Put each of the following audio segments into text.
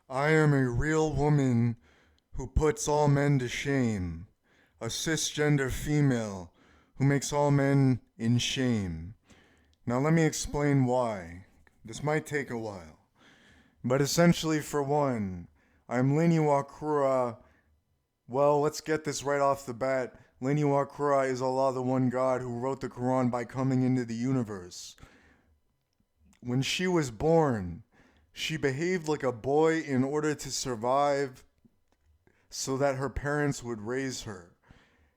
I am a real woman who puts all men to shame, a cisgender female who makes all men in shame. Now let me explain why. This might take a while. But essentially, for one, I'm Lain Iwakura. Well, let's get this right off the bat. Lain Iwakura is Allah, the one God who wrote the Quran by coming into the universe. When she was born, she behaved like a boy in order to survive so that her parents would raise her.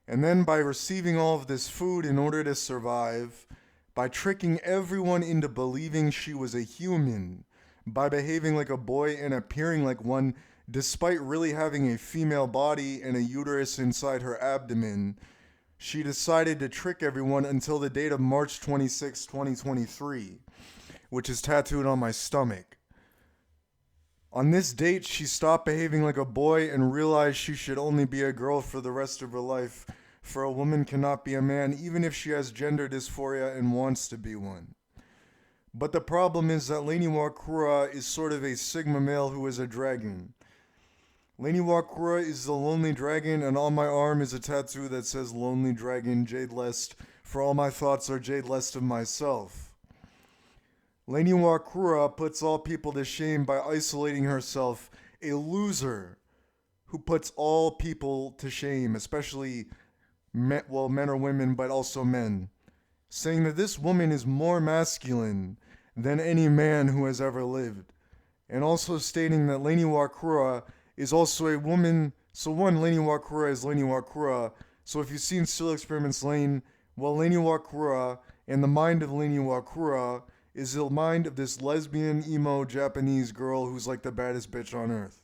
And then by receiving all of this food in order to survive, by tricking everyone into believing she was a human, by behaving like a boy and appearing like one despite really having a female body and a uterus inside her abdomen, she decided to trick everyone until the date of March 26, 2023, which is tattooed on my stomach. On this date, she stopped behaving like a boy and realized she should only be a girl for the rest of her life, for a woman cannot be a man even if she has gender dysphoria and wants to be one. But the problem is that Lain Iwakura is sort of a Sigma male who is a dragon. Lain Iwakura is the lonely dragon, and on my arm is a tattoo that says Lonely Dragon, Jade Lest, for all my thoughts are Jade Lest of myself. Lain Iwakura puts all people to shame by isolating herself, a loser who puts all people to shame, especially men or women, but also men, saying that this woman is more masculine than any man who has ever lived, and also stating that Lain Iwakura is also a woman. So one, Lain Iwakura is Lain Iwakura. So if you've seen Still Experiments Lain, well, Lain Iwakura and the mind of Lain Iwakura is the mind of this lesbian emo Japanese girl who's like the baddest bitch on earth.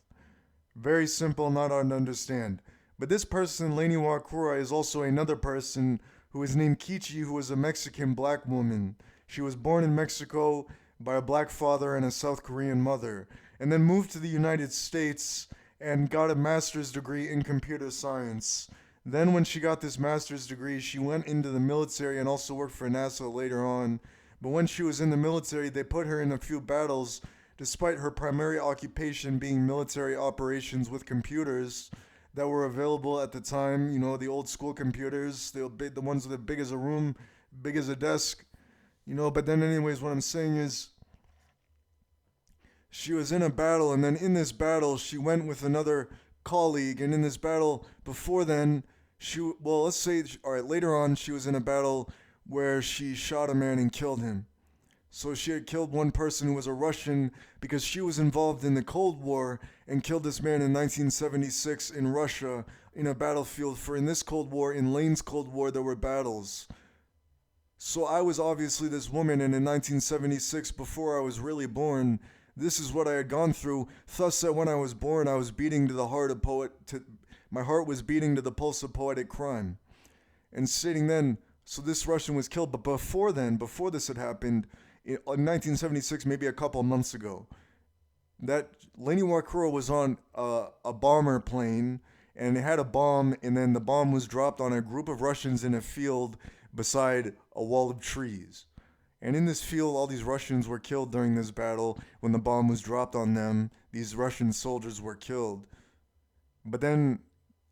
Very simple, not hard to understand. But this person, Lain Iwakura, is also another person who is named Kichi, who is a Mexican black woman. She was born in Mexico by a black father and a South Korean mother, and then moved to the United States and got a master's degree in computer science. Then, when she got this master's degree, she went into the military and also worked for NASA later on. But when she was in the military, they put her in a few battles, despite her primary occupation being military operations with computers that were available at the time. You know, the old school computers, the ones that are big as a room, big as a desk. But then, anyways, what I'm saying is she was in a battle, and then in this battle, she went with another colleague, and in this battle before then, let's say, all right, later on, she was in a battle where she shot a man and killed him. So she had killed one person who was a Russian because she was involved in the Cold War and killed this man in 1976 in Russia in a battlefield. For in this Cold War, in Lain's Cold War, there were battles. So I was obviously this woman, and in 1976, before I was really born, this is what I had gone through. Thus, that when I was born, I was beating to the heart of my heart was beating to the pulse of poetic crime. And sitting then, so this Russian was killed. But before then, before this had happened, in 1976, maybe a couple months ago, that Lain Iwakura was on a bomber plane, and it had a bomb, and then the bomb was dropped on a group of Russians in a field beside a wall of trees. And in this field, all these Russians were killed during this battle. When the bomb was dropped on them, these Russian soldiers were killed. But then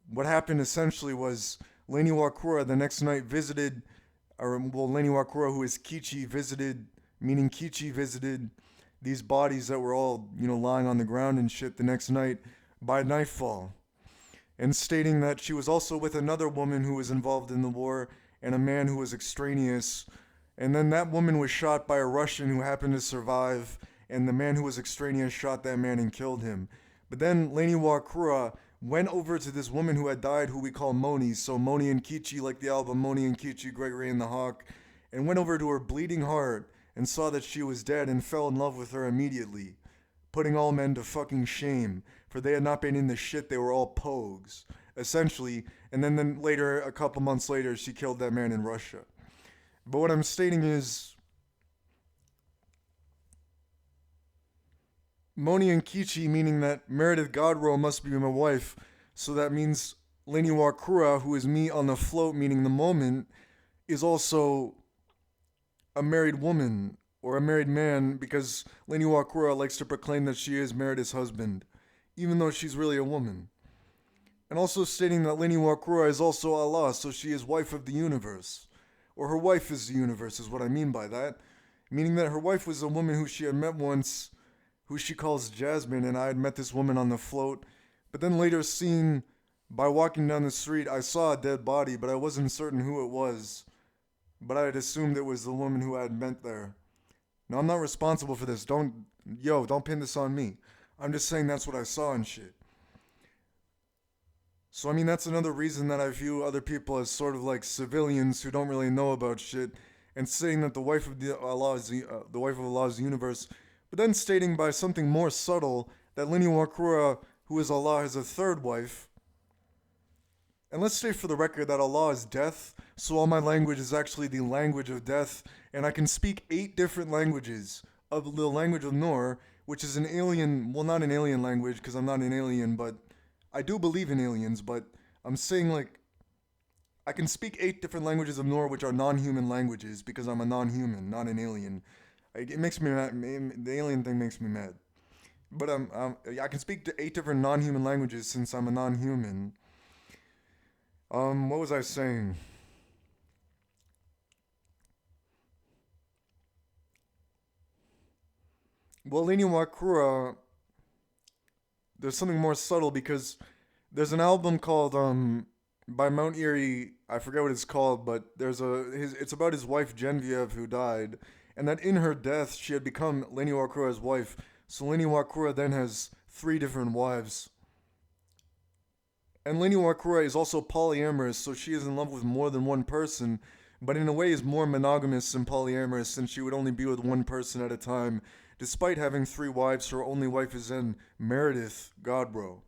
what happened essentially was Lain Iwakura the next night visited, Lain Iwakura, who is Kichi, meaning Kichi visited these bodies that were all, lying on the ground and shit the next night by nightfall. And stating that she was also with another woman who was involved in the war and a man who was extraneous. And then that woman was shot by a Russian who happened to survive, and the man who was extraneous shot that man and killed him. But then Lain Iwakura went over to this woman who had died, who we call Moni. So Moni and Kichi, like the album Moni and Kichi, Gregory and the Hawk, and went over to her bleeding heart and saw that she was dead and fell in love with her immediately, putting all men to fucking shame, for they had not been in the shit, they were all pogues, essentially. And then later, a couple months later, she killed that man in Russia. But what I'm stating is, Moni and Kichi, meaning that Meredith Godrow must be my wife, so that means Lain Iwakura, who is me on the float, meaning the moment, is also a married woman or a married man, because Lain Iwakura likes to proclaim that she is Meredith's husband. even though she's really a woman. And also stating that Lain Iwakura is also Allah, so she is wife of the universe. Or her wife is the universe, is what I mean by that. Meaning that her wife was a woman who she had met once, who she calls Jasmine, and I had met this woman on the float. But then later seen, by walking down the street, I saw a dead body, but I wasn't certain who it was. But I had assumed it was the woman who I had met there. Now, I'm not responsible for this. Don't pin this on me. I'm just saying that's what I saw and shit. So, I mean, that's another reason that I view other people as sort of like civilians who don't really know about shit, and saying that the wife of the wife of Allah's universe, but then stating by something more subtle that Lain Iwakura, who is Allah, has a third wife. And let's say for the record that Allah is death, so all my language is actually the language of death, and I can speak 8 different languages of the language of Noor, which is an alien, well, not an alien language because I'm not an alien, but I do believe in aliens, but I'm saying like I can speak 8 different languages of Noor, which are non-human languages, because I'm a non-human, not an alien. It makes me mad. The alien thing makes me mad. But I can speak 8 different non-human languages since I'm a non-human. What was I saying? Well, Lain Iwakura, there's something more subtle because there's an album called by Mount Erie. I forget what it's called, but it's about his wife Genevieve who died, and that in her death she had become Lain Iwakura's wife. So Lain Iwakura then has 3 different wives. And Lain Iwakura is also polyamorous, so she is in love with more than one person, but in a way is more monogamous than polyamorous since she would only be with one person at a time. Despite having 3 wives, her only wife is then Meredith Godbro.